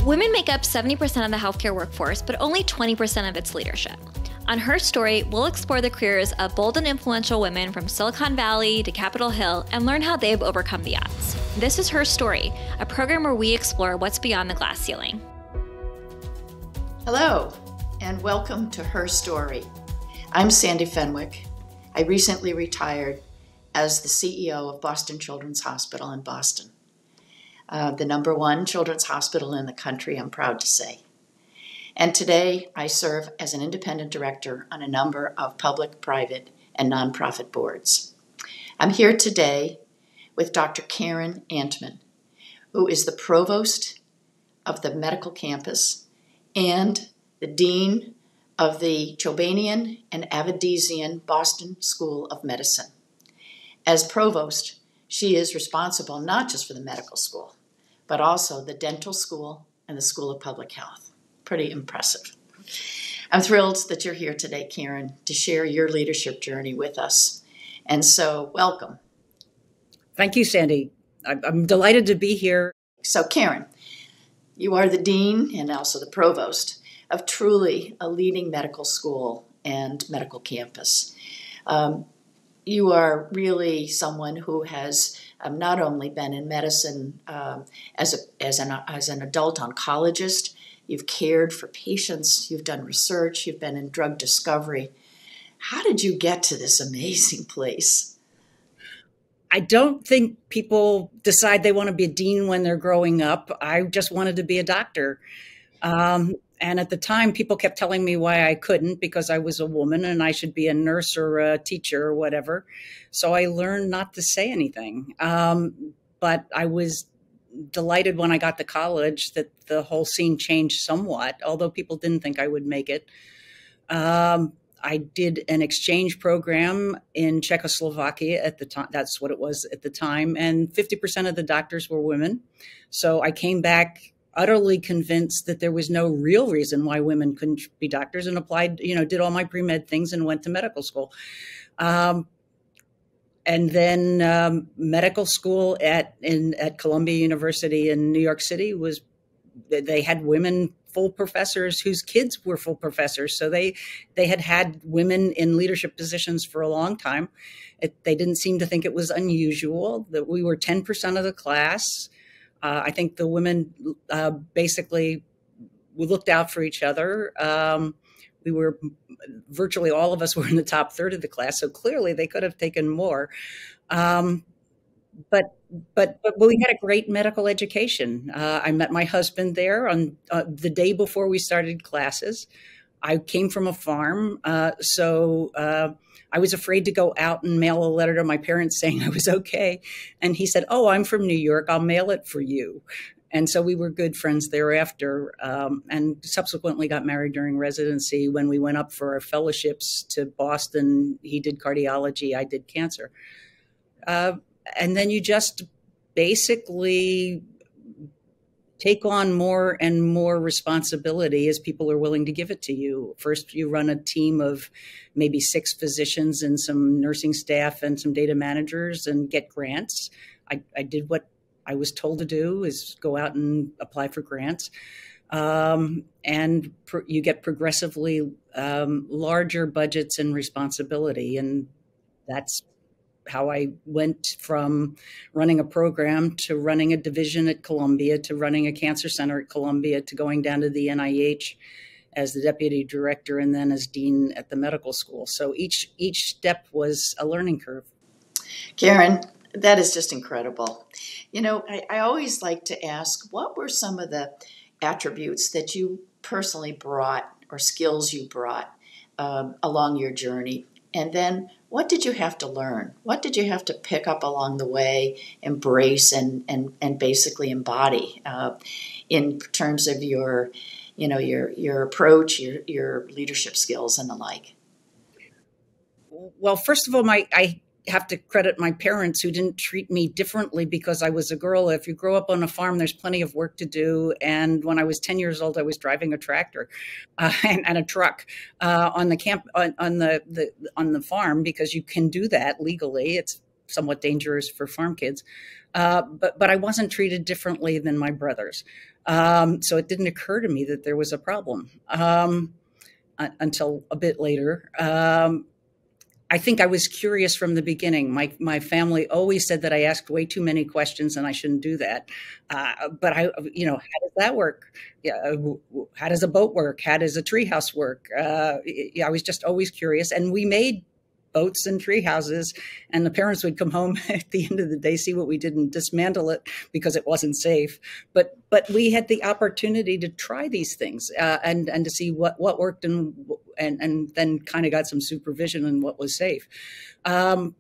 Women make up 70% of the healthcare workforce, but only 20% of its leadership. On Her Story, we'll explore the careers of bold and influential women from Silicon Valley to Capitol Hill and learn how they've overcome the odds. This is Her Story, a program where we explore what's beyond the glass ceiling. Hello, and welcome to Her Story. I'm Sandy Fenwick. I recently retired as the CEO of Boston Children's Hospital in Boston. The #1 children's hospital in the country, I'm proud to say. And today I serve as an independent director on a number of public, private, and nonprofit boards. I'm here today with Dr. Karen Antman, who is the provost of the medical campus and the dean of the Chobanian and Avedisian Boston School of Medicine. As provost, she is responsible not just for the medical school, but also the dental school and the School of Public Health. Pretty impressive. I'm thrilled that you're here today, Karen, to share your leadership journey with us. And so, welcome. Thank you, Sandy. I'm delighted to be here. So, Karen, you are the dean and also the provost of truly a leading medical school and medical campus. You are really someone who has not only been in medicine as an adult oncologist, you've cared for patients, you've done research, you've been in drug discovery. How did you get to this amazing place? I don't think people decide they want to be a dean when they're growing up. I just wanted to be a doctor. And at the time, people kept telling me why I couldn't because I was a woman and I should be a nurse or a teacher or whatever. So I learned not to say anything. But I was delighted when I got to college that the whole scene changed somewhat, although people didn't think I would make it. I did an exchange program in Czechoslovakia at the time. That's what it was at the time. And 50% of the doctors were women. So I came back utterly convinced that there was no real reason why women couldn't be doctors and applied, did all my pre-med things and went to medical school. And then medical school at Columbia University in New York City they had women full professors whose kids were full professors. So they had women in leadership positions for a long time. They didn't seem to think it was unusual that we were 10% of the class. I think the women basically we looked out for each other. We were virtually all of us were in the top third of the class, so clearly they could have taken more. But we had a great medical education. I met my husband there on the day before we started classes. I came from a farm, so I was afraid to go out and mail a letter to my parents saying I was okay. And he said, "Oh, I'm from New York. I'll mail it for you." And so we were good friends thereafter, and subsequently got married during residency. When we went up for our fellowships to Boston, he did cardiology, I did cancer. And then you just basically take on more and more responsibility as people are willing to give it to you. First, you run a team of maybe 6 physicians and some nursing staff and some data managers and get grants. I did what I was told to do, is go out and apply for grants. And you get progressively larger budgets and responsibility. And that's how I went from running a program to running a division at Columbia to running a cancer center at Columbia to going down to the NIH as the deputy director and then as dean at the medical school. So each step was a learning curve. Karen, that is just incredible. I always like to ask, what were some of the attributes that you personally brought or skills you brought along your journey? And then what did you have to learn? What did you have to pick up along the way, embrace, and basically embody in terms of your approach, your leadership skills, and the like? Well, first of all, I have to credit my parents who didn't treat me differently because I was a girl. If you grow up on a farm, there's plenty of work to do. And when I was 10 years old, I was driving a tractor and a truck on the farm because you can do that legally. It's somewhat dangerous for farm kids. But I wasn't treated differently than my brothers. So it didn't occur to me that there was a problem until a bit later. I think I was curious from the beginning. My family always said that I asked way too many questions and I shouldn't do that. But how does that work? Yeah, how does a boat work? How does a treehouse work? I was just always curious. And we made boats and tree houses, and the parents would come home at the end of the day, see what we did, and dismantle it because it wasn't safe. But we had the opportunity to try these things and to see what worked and then kind of got some supervision on what was safe. But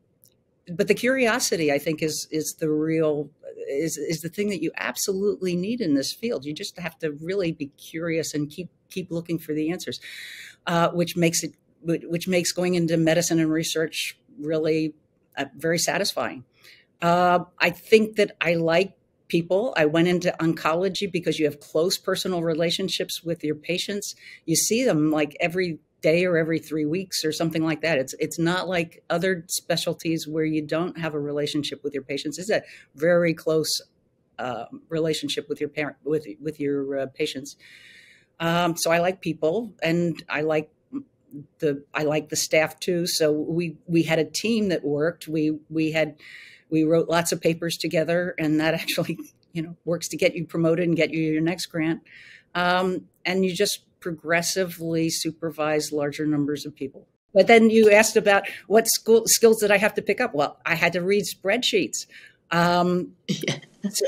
the curiosity, I think, is the thing that you absolutely need in this field. You just have to really be curious and keep looking for the answers, which makes going into medicine and research really very satisfying. I think that I like people. I went into oncology because you have close personal relationships with your patients. You see them like every day or every 3 weeks or something like that. It's not like other specialties where you don't have a relationship with your patients. It's a very close relationship with your patients. So I like people, and I like the staff too. So we had a team that worked. We wrote lots of papers together, and that actually, works to get you promoted and get you your next grant. And you just progressively supervise larger numbers of people. But then you asked about what skills did I have to pick up? Well, I had to read spreadsheets.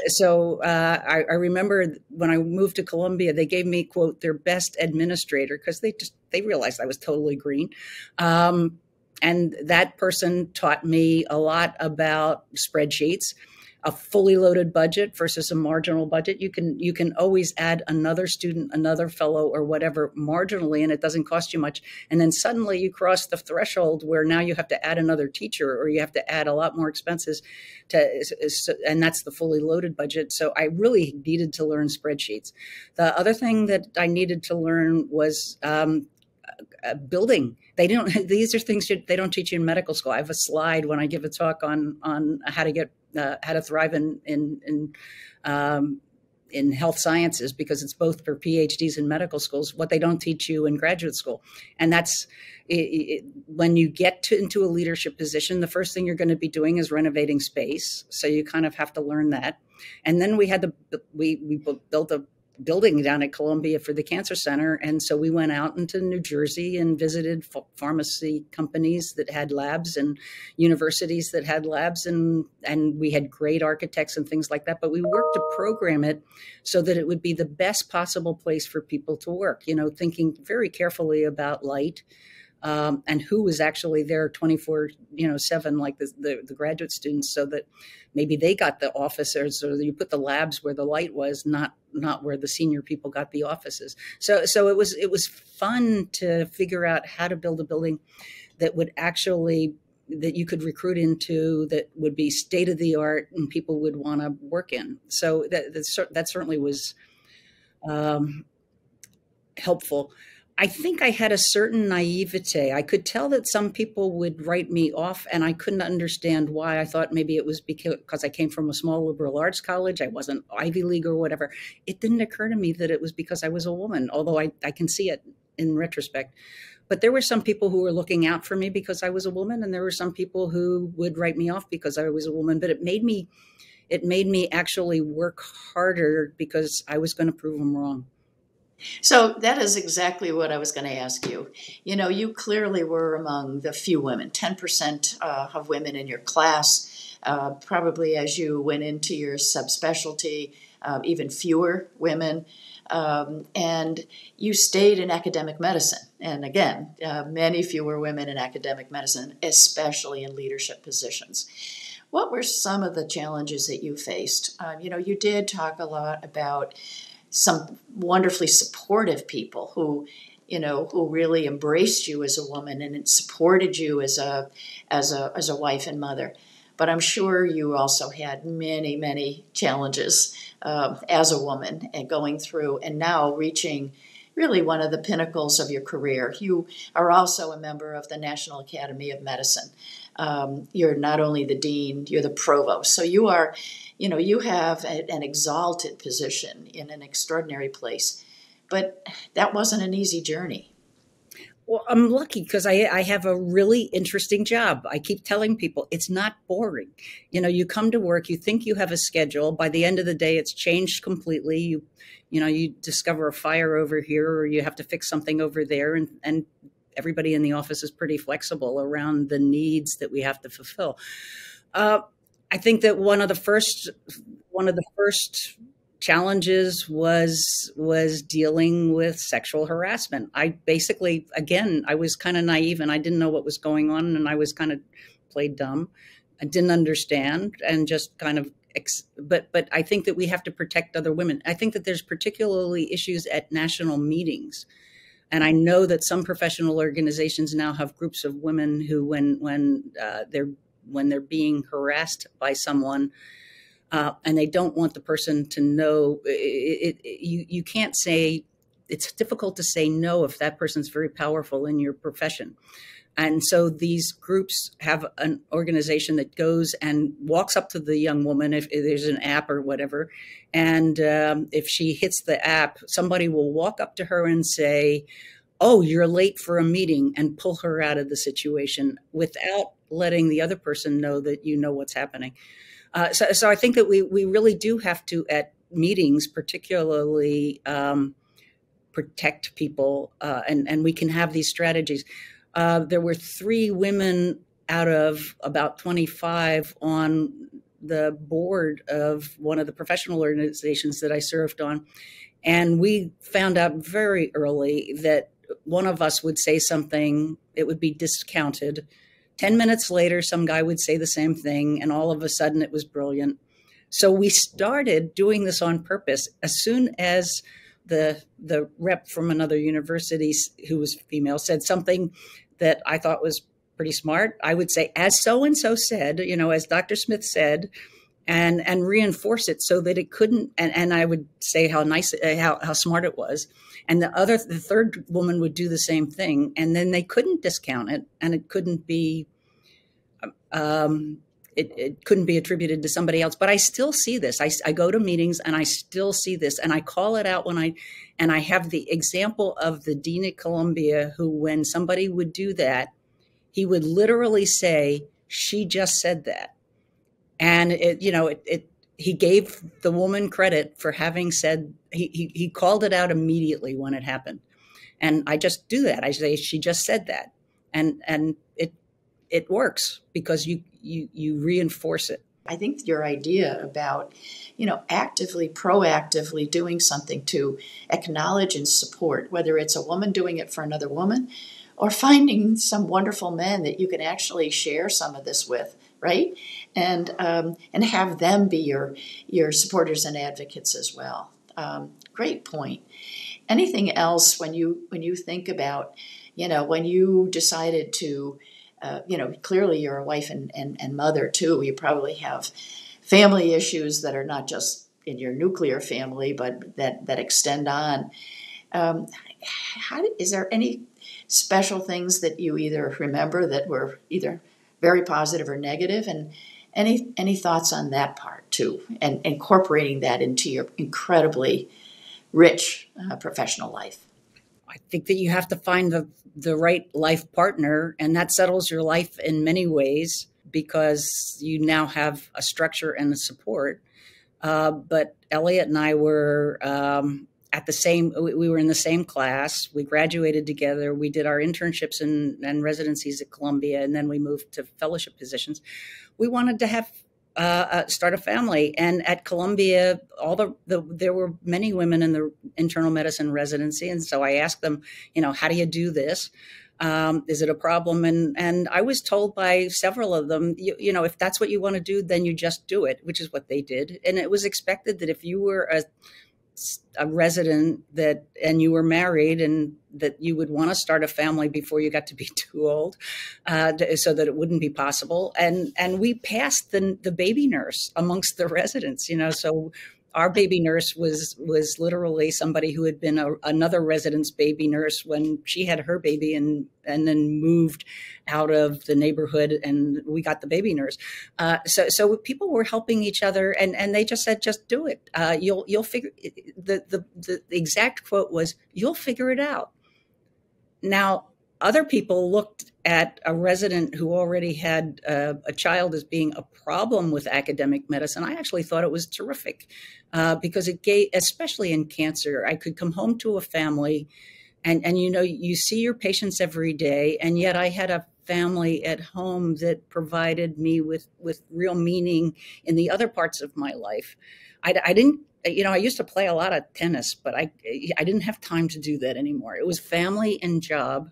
So I remember when I moved to Columbia, they gave me, quote, their best administrator, because they realized I was totally green. And that person taught me a lot about spreadsheets, a fully loaded budget versus a marginal budget. You can always add another student, another fellow, or whatever marginally, and it doesn't cost you much. And then suddenly you cross the threshold where now you have to add another teacher, or you have to add a lot more expenses and that's the fully loaded budget. So I really needed to learn spreadsheets. The other thing that I needed to learn was building. These are things they don't teach you in medical school. I have a slide when I give a talk on how to thrive in health sciences, because it's both for PhDs in medical schools, what they don't teach you in graduate school. And that's when you get into a leadership position, the first thing you're going to be doing is renovating space. So you kind of have to learn that. And then we built a building down at Columbia for the Cancer Center. And so we went out into New Jersey and visited pharmacy companies that had labs and universities that had labs. And we had great architects and things like that. But we worked to program it so that it would be the best possible place for people to work, thinking very carefully about light. And who was actually there 24/7, like the graduate students, so that maybe they got the offices, or you put the labs where the light was, not where the senior people got the offices. So it was fun to figure out how to build a building that would actually, that you could recruit into, that would be state of the art and people would want to work in. So that certainly was helpful. I think I had a certain naivete. I could tell that some people would write me off, and I couldn't understand why. I thought maybe it was because I came from a small liberal arts college. I wasn't Ivy League or whatever. It didn't occur to me that it was because I was a woman, although I can see it in retrospect. But there were some people who were looking out for me because I was a woman, and there were some people who would write me off because I was a woman. But it made me actually work harder because I was going to prove them wrong. So that is exactly what I was going to ask you. You clearly were among the few women, 10% of women in your class. Probably as you went into your subspecialty, even fewer women. And you stayed in academic medicine. And again, many fewer women in academic medicine, especially in leadership positions. What were some of the challenges that you faced? You did talk a lot about some wonderfully supportive people who really embraced you as a woman and supported you as a wife and mother. But I'm sure you also had many, many challenges as a woman and going through and now reaching really one of the pinnacles of your career. You are also a member of the National Academy of Medicine. You're not only the dean, you're the provost. So you are, you have an exalted position in an extraordinary place. But that wasn't an easy journey. Well, I'm lucky because I have a really interesting job. I keep telling people it's not boring. You come to work, you think you have a schedule. By the end of the day, it's changed completely. You discover a fire over here, or you have to fix something over there, and everybody in the office is pretty flexible around the needs that we have to fulfill. I think that one of the first challenges was dealing with sexual harassment. I basically, again, I was kind of naive and I didn't know what was going on, and I was kind of played dumb. I didn't understand and just kind of, but I think that we have to protect other women. I think that there's particularly issues at national meetings. And I know that some professional organizations now have groups of women who, when they're being harassed by someone, and they don't want the person to know, you can't say, it's difficult to say no if that person's very powerful in your profession. And so these groups have an organization that goes and walks up to the young woman, if there's an app or whatever, and if she hits the app, somebody will walk up to her and say, "Oh, you're late for a meeting," and pull her out of the situation without letting the other person know that you know what's happening. So I think that we really do have to, at meetings particularly, protect people, and we can have these strategies. There were 3 women out of about 25 on the board of one of the professional organizations that I served on. And we found out very early that one of us would say something, it would be discounted. 10 minutes later, some guy would say the same thing, and all of a sudden it was brilliant. So we started doing this on purpose. As soon as the rep from another university who was female said something that I thought was pretty smart, I would say, "As so-and-so said," as Dr. Smith said, and reinforce it so that it couldn't, and I would say how nice, how smart it was. And the third woman would do the same thing, and then they couldn't discount it, and it couldn't be, it couldn't be attributed to somebody else. But I still see this. I go to meetings and I still see this, and I call it out and I have the example of the dean at Columbia who, when somebody would do that, he would literally say, "She just said that." And he gave the woman credit for having said, he called it out immediately when it happened. And I just do that. I say, "She just said that." And it works because you reinforce it. I think your idea about, actively, proactively doing something to acknowledge and support, whether it's a woman doing it for another woman or finding some wonderful men that you can actually share some of this with, right? And have them be your supporters and advocates as well. Great point. Anything else when you think about, when you decided to, clearly you're a wife and mother too. You probably have family issues that are not just in your nuclear family, but that extend on. Is there any special things that you either remember that were either very positive or negative, and any thoughts on that part too, and incorporating that into your incredibly rich professional life? I think that you have to find the right life partner, and that settles your life in many ways because you now have a structure and a support. But Elliot and I were we were in the same class. We graduated together. We did our internships and residencies at Columbia, and then we moved to fellowship positions. We wanted to have start a family, and at Columbia, there were many women in the internal medicine residency, and so I asked them, how do you do this? Is it a problem? And I was told by several of them, if that's what you want to do, then you just do it, which is what they did. And it was expected that if you were a resident and you were married, and that you would want to start a family before you got to be too old, so that it wouldn't be possible. And we passed the baby nurse amongst the residents, so our baby nurse was literally somebody who had been another resident's baby nurse when she had her baby and then moved out of the neighborhood, and we got the baby nurse. So people were helping each other, and they just said, just do it. You'll figure. The exact quote was, "You'll figure it out." Now, other people looked at a resident who already had a child as being a problem with academic medicine. I actually thought it was terrific because it gave, especially in cancer, I could come home to a family and you see your patients every day. And yet I had a family at home that provided me with real meaning in the other parts of my life. I didn't, I used to play a lot of tennis, but I didn't have time to do that anymore. It was family and job.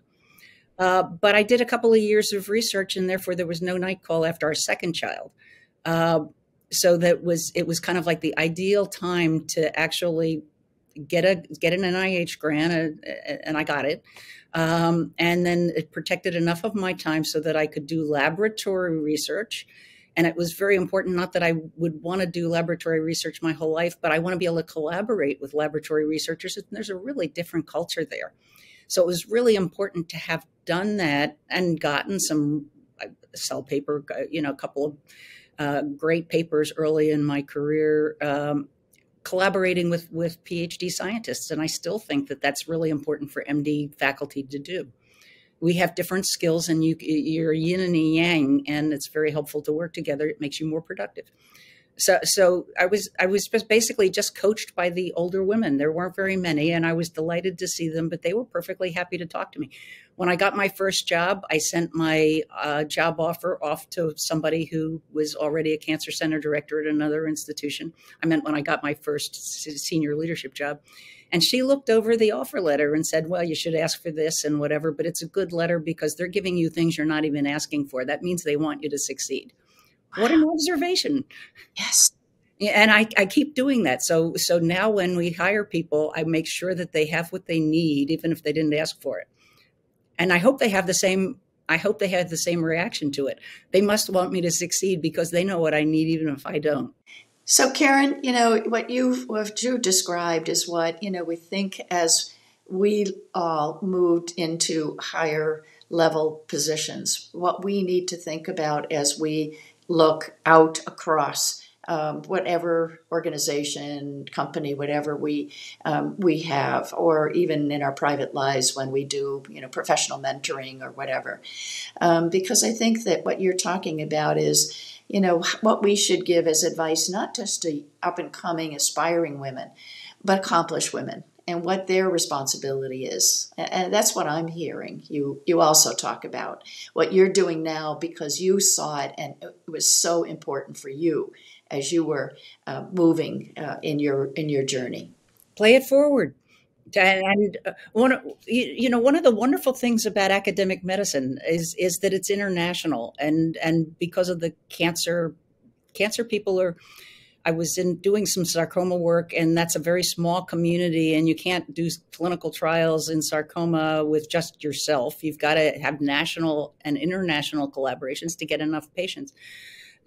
But I did a couple of years of research, and therefore there was no night call after our second child. So it was kind of like the ideal time to actually get an NIH grant, and I got it. And then it protected enough of my time so that I could do laboratory research. And it was very important, not that I would want to do laboratory research my whole life, but I want to be able to collaborate with laboratory researchers. And there's a really different culture there. So it was really important to have done that and gotten some Cell paper, a couple of great papers early in my career, collaborating with PhD scientists. And I still think that that's really important for MD faculty to do. We have different skills, and you're yin and yang, and it's very helpful to work together. It makes you more productive. So I was basically just coached by the older women. There weren't very many, and I was delighted to see them, but they were perfectly happy to talk to me. When I got my first job, I sent my job offer off to somebody who was already a cancer center director at another institution. I meant when I got my first senior leadership job. And she looked over the offer letter and said, well, you should ask for this and whatever, but it's a good letter because they're giving you things you're not even asking for. That means they want you to succeed. Wow. What an observation. Yes. And I keep doing that. So now when we hire people, I make sure that they have what they need, even if they didn't ask for it. And I hope they have the same reaction to it. They must want me to succeed because they know what I need, even if I don't. So Karen, what you described is what, we think as we all moved into higher level positions, what we need to think about as we look out across whatever organization, company, whatever we have, or even in our private lives when we do, professional mentoring or whatever. Because I think that what you're talking about is, what we should give as advice, not just to up-and-coming, aspiring women, but accomplished women and what their responsibility is. And that's what I'm hearing you also talk about, what you're doing now because you saw it and it was so important for you as you were moving in your journey. Play it forward. And one of the wonderful things about academic medicine is that it's international, and because of the cancer people I was doing some sarcoma work, and that's a very small community, and you can't do clinical trials in sarcoma with just yourself. You've got to have national and international collaborations to get enough patients.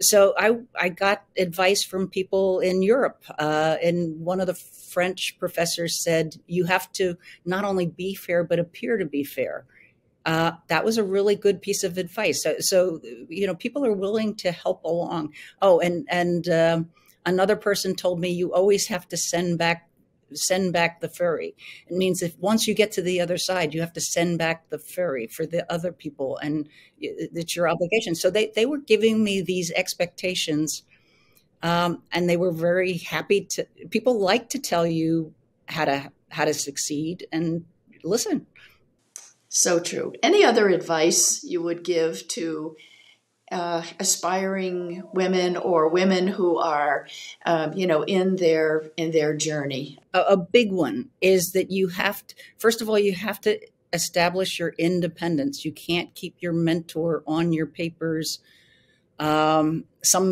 So I got advice from people in Europe, and one of the French professors said, you have to not only be fair, but appear to be fair. That was a really good piece of advice. So people are willing to help along. Oh, and another person told me you always have to send back the ferry. It means if once you get to the other side, you have to send back the ferry for the other people, and it's your obligation. So they were giving me these expectations, and they were very happy to. People like to tell you how to succeed, and listen. So true. Any other advice you would give to aspiring women or women who are, in their journey? A big one is that first of all, you have to establish your independence. You can't keep your mentor on your papers. Some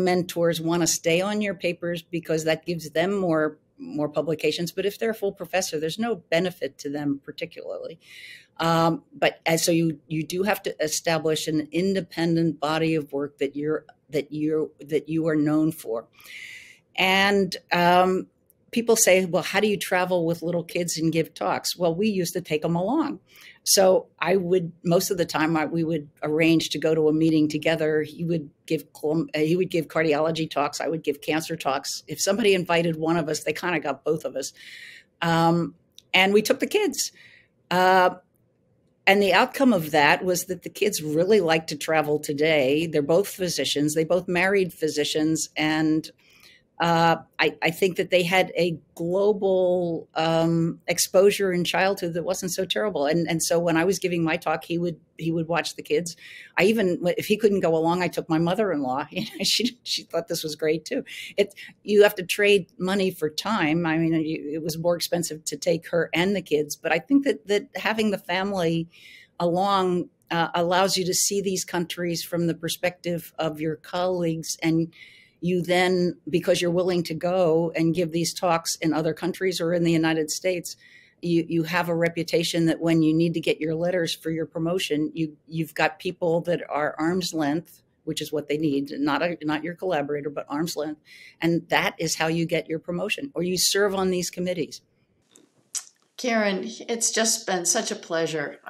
mentors want to stay on your papers because that gives them more publications. But if they're a full professor, there's no benefit to them particularly. So you do have to establish an independent body of work that you are known for, and people say, well, how do you travel with little kids and give talks? Well, we used to take them along. So most of the time, we would arrange to go to a meeting together. He would give cardiology talks. I would give cancer talks. If somebody invited one of us, they kind of got both of us. And we took the kids. And the outcome of that was that the kids really like to travel today. They're both physicians. They both married physicians. And I think that they had a global exposure in childhood that wasn't so terrible. And so when I was giving my talk, he would watch the kids. If he couldn't go along, I took my mother-in-law. She thought this was great too. You have to trade money for time. I mean, it was more expensive to take her and the kids, but I think that having the family along allows you to see these countries from the perspective of your colleagues, and you then, because you're willing to go and give these talks in other countries or in the United States, you have a reputation that when you need to get your letters for your promotion, you've got people that are arm's length, which is what they need, not your collaborator, but arm's length. And that is how you get your promotion, or you serve on these committees. Karen, it's just been such a pleasure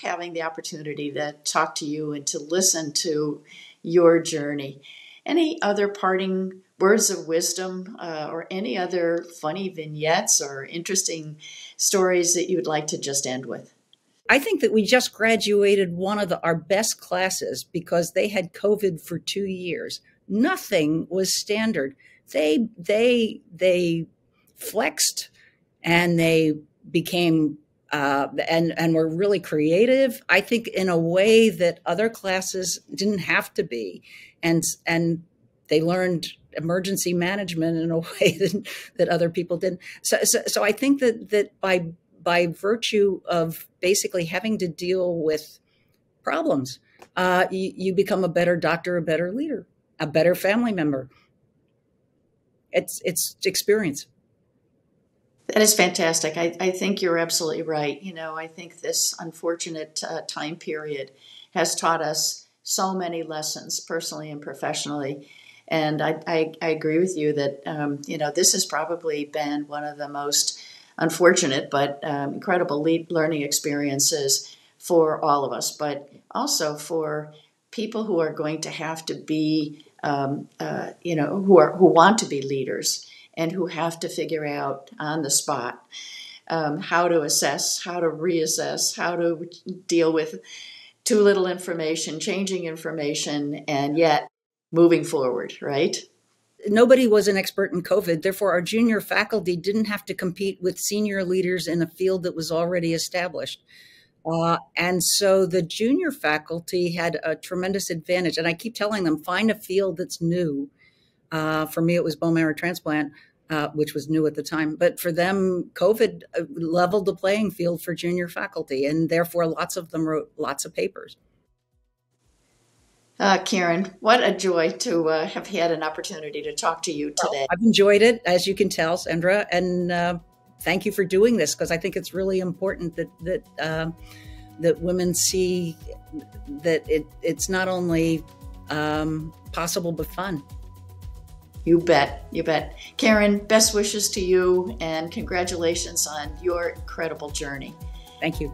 having the opportunity to talk to you and to listen to your journey. Any other parting words of wisdom or any other funny vignettes or interesting stories that you would like to just end with? I think that we just graduated one of our best classes because they had COVID for 2 years. Nothing was standard. They flexed, and they became and were really creative, I think, in a way that other classes didn't have to be. And they learned emergency management in a way that other people didn't. So I think that by virtue of basically having to deal with problems, you become a better doctor, a better leader, a better family member. It's experience. That is fantastic. I think you're absolutely right. I think this unfortunate time period has taught us so many lessons, personally and professionally. And I agree with you that, this has probably been one of the most unfortunate but incredible learning experiences for all of us, but also for people who are going to have to be, who want to be leaders and who have to figure out on the spot how to assess, how to reassess, how to deal with too little information, changing information, and yet moving forward, right? Nobody was an expert in COVID. Therefore, our junior faculty didn't have to compete with senior leaders in a field that was already established. And so the junior faculty had a tremendous advantage. And I keep telling them, find a field that's new. For me, it was bone marrow transplant, which was new at the time. But for them, COVID leveled the playing field for junior faculty. And therefore, lots of them wrote lots of papers. Karen, what a joy to have had an opportunity to talk to you today. I've enjoyed it, as you can tell, Sandra, and thank you for doing this, because I think it's really important that women see that it's not only possible but fun. You bet. You bet. Karen, best wishes to you and congratulations on your incredible journey. Thank you.